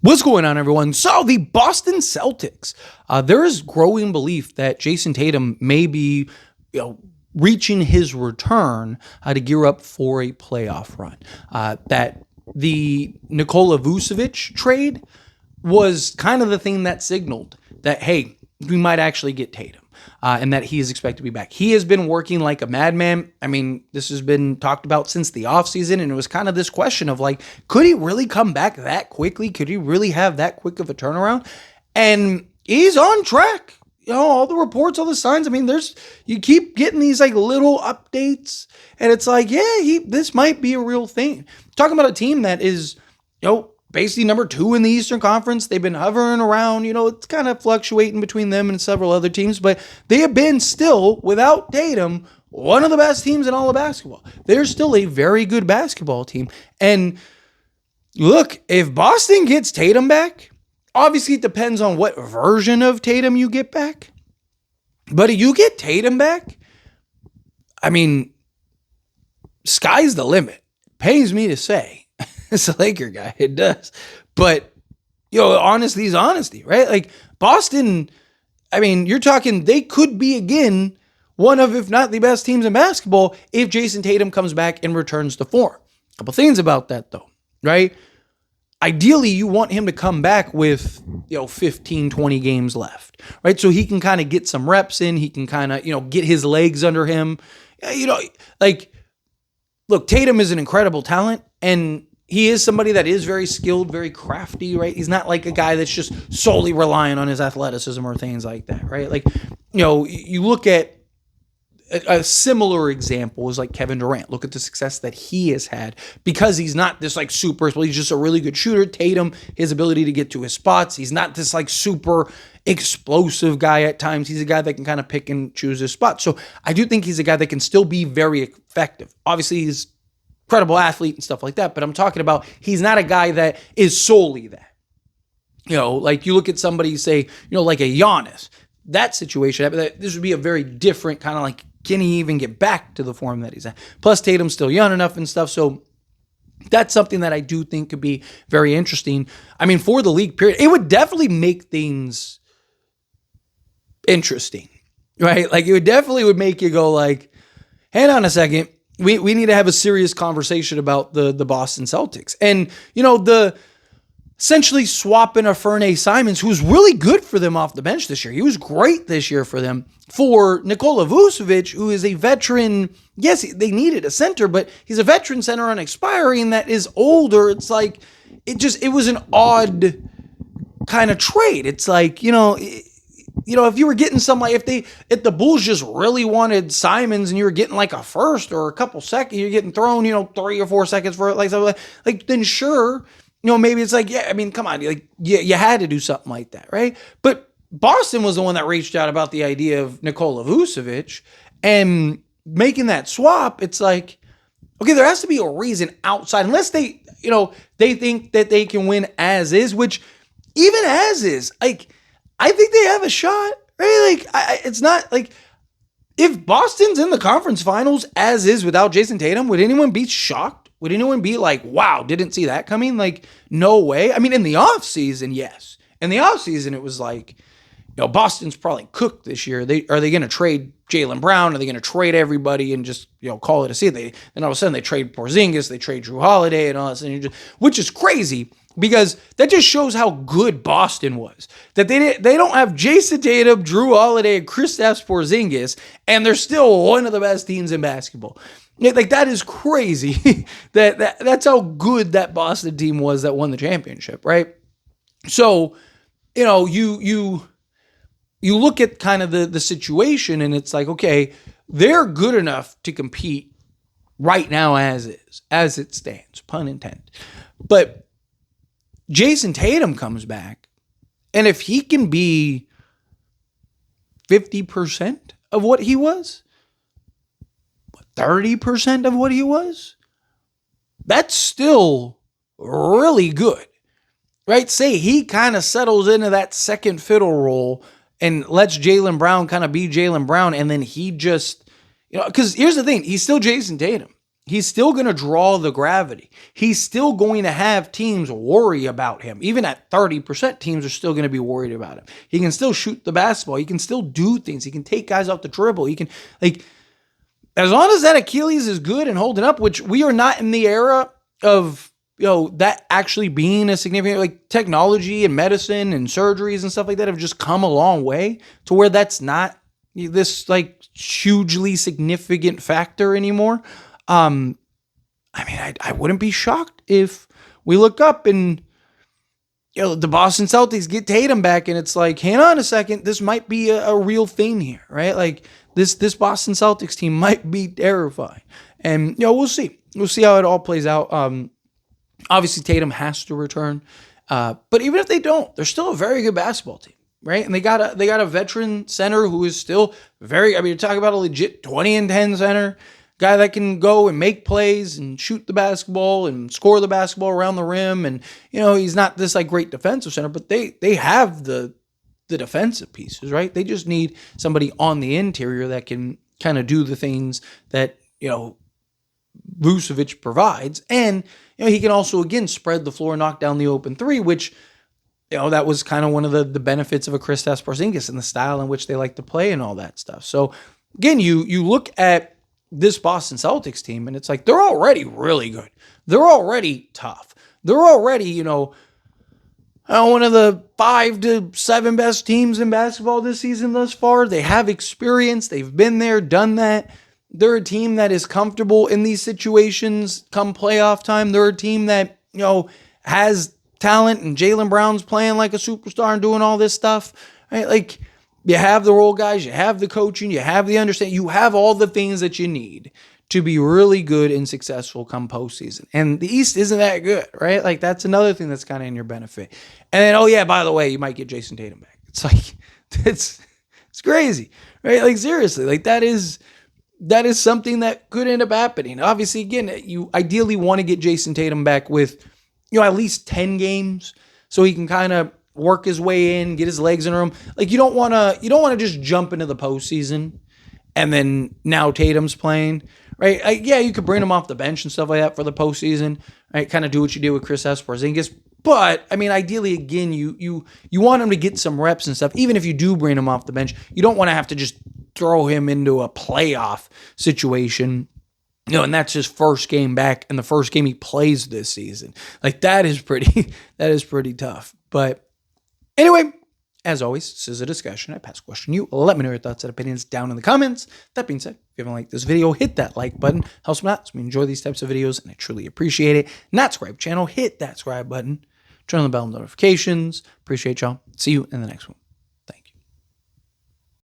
What's going on, everyone? So the Boston Celtics, there is growing belief that Jayson Tatum may be, reaching his return to gear up for a playoff run. That the Nikola Vucevic trade was kind of the thing that signaled that, hey, we might actually get Tatum. And that he is expected to be back. He has been working like a madman. I mean, this has been talked about since the offseason, and it was kind of this question of like, could he really come back that quickly? Could he really have that quick of a turnaround? And he's on track. All the reports, all the signs. I mean, you keep getting these like little updates, and it's like, yeah, this might be a real thing. Talking about a team that is, basically number 2 in the Eastern Conference. They've been hovering around, it's kind of fluctuating between them and several other teams, but they have been still, without Tatum, one of the best teams in all of basketball. They're still a very good basketball team. And look, if Boston gets Tatum back, obviously it depends on what version of Tatum you get back. But if you get Tatum back, I mean, sky's the limit. Pains me to say. It's a Laker guy. It does. But, honesty is honesty, right? Like, Boston, I mean, you're talking they could be, again, one of, if not the best teams in basketball if Jayson Tatum comes back and returns to form. A couple things about that, though, right? Ideally, you want him to come back with, 15, 20 games left, right? So he can kind of get some reps in. He can kind of, get his legs under him. Look, Tatum is an incredible talent, and he is somebody that is very skilled, very crafty, right? He's not like a guy that's just solely relying on his athleticism or things like that, right? Like, you look at a similar example is like Kevin Durant. Look at the success that he has had because he's not this like super, he's just a really good shooter. Tatum, his ability to get to his spots. He's not this like super explosive guy at times. He's a guy that can kind of pick and choose his spots. So I do think he's a guy that can still be very effective. Obviously, he's incredible athlete and stuff like that, but I'm talking about he's not a guy that is solely that. Like you look at somebody, say, like a Giannis, that situation, this would be a very different kind of like, can he even get back to the form that he's at? Plus, Tatum's still young enough and stuff, so that's something that I do think could be very interesting. I mean, for the league period, it would definitely make things interesting, right? Like, it would definitely make you go like, hang on a second, we need to have a serious conversation about the Boston Celtics. And, the essentially swapping a Fernay Simons, who was really good for them off the bench this year. He was great this year for them, for Nikola Vucevic, who is a veteran. Yes, they needed a center, but he's a veteran center on expiring that is older. It's like, it was an odd kind of trade. It's like, if you were getting if the Bulls just really wanted Simons and you were getting like a first or a couple seconds, you're getting thrown, 3 or 4 seconds for it, like then sure, maybe it's like, yeah, I mean, come on, like you had to do something like that, right? But Boston was the one that reached out about the idea of Nikola Vucevic and making that swap. It's like, okay, there has to be a reason outside, unless they think that they can win as is, which even as is, like, I think they have a shot, right? Like, it's not like, if Boston's in the conference finals as is without Jayson Tatum, would anyone be shocked? Would anyone be like, wow, didn't see that coming? Like, no way. I mean, in the offseason, yes. In the offseason, it was like, Boston's probably cooked this year. Are they going to trade Jaylen Brown? Are they going to trade everybody and just, call it a season? Then all of a sudden they trade Porzingis, they trade Drew Holiday and all that, which is crazy. Because that just shows how good Boston was. That they don't have Jayson Tatum, Drew Holiday, and Kristaps Porzingis, and they're still one of the best teams in basketball. Like, that is crazy. That's how good that Boston team was that won the championship, right? So, you look at kind of the situation, and it's like, okay, they're good enough to compete right now as it stands, pun intended. But Jayson Tatum comes back, and if he can be 50% of what he was, 30% of what he was, that's still really good, right? Say he kind of settles into that second fiddle role and lets Jaylen Brown kind of be Jaylen Brown, and then he just, because here's the thing, he's still Jayson Tatum. He's still going to draw the gravity. He's still going to have teams worry about him. Even at 30%, teams are still going to be worried about him. He can still shoot the basketball. He can still do things. He can take guys off the dribble. He can, like, as long as that Achilles is good and holding up, which we are not in the era of, that actually being a significant, like, technology and medicine and surgeries and stuff like that have just come a long way to where that's not this, like, hugely significant factor anymore. I wouldn't be shocked if we look up and, the Boston Celtics get Tatum back and it's like, hang on a second, this might be a real thing here, right? Like, this Boston Celtics team might be terrifying. And, we'll see. We'll see how it all plays out. Obviously, Tatum has to return. But even if they don't, they're still a very good basketball team, right? And they got a veteran center who is still you're talking about a legit 20-10 center, guy that can go and make plays and shoot the basketball and score the basketball around the rim. And, he's not this, like, great defensive center, but they have the defensive pieces, right? They just need somebody on the interior that can kind of do the things that, Vucevic provides. And, he can also, again, spread the floor, knock down the open three, which, that was kind of one of the benefits of a Kristaps Porzingis and the style in which they like to play and all that stuff. So, again, you look at this Boston Celtics team and it's like, they're already really good. They're already tough. They're already, one of the 5 to 7 best teams in basketball this season thus far. They have experience. They've been there, done that. They're a team that is comfortable in these situations come playoff time. They're a team that, has talent, and Jaylen Brown's playing like a superstar and doing all this stuff. Right? Like, you have the role guys, you have the coaching, you have the understanding, you have all the things that you need to be really good and successful come postseason. And the East isn't that good, right? Like, that's another thing that's kind of in your benefit. And then, by the way, you might get Jayson Tatum back. It's like, it's crazy, right? Like, seriously, like, that is something that could end up happening. Obviously, again, you ideally want to get Jayson Tatum back with, at least 10 games so he can kind of work his way in, get his legs in a room. Like, you don't want to just jump into the postseason and then now Tatum's playing, right? You could bring him off the bench and stuff like that for the postseason, right? Kind of do what you did with Kristaps Porzingis. But, ideally, again, you want him to get some reps and stuff. Even if you do bring him off the bench, you don't want to have to just throw him into a playoff situation, and that's his first game back and the first game he plays this season. Like, that is pretty tough. But anyway, as always, this is a discussion. I pass a question to you. Let me know your thoughts and opinions down in the comments. That being said, if you haven't liked this video, hit that like button. Helps me out. So we enjoy these types of videos, and I truly appreciate it. Not subscribe channel, hit that subscribe button. Turn on the bell notifications. Appreciate y'all. See you in the next one.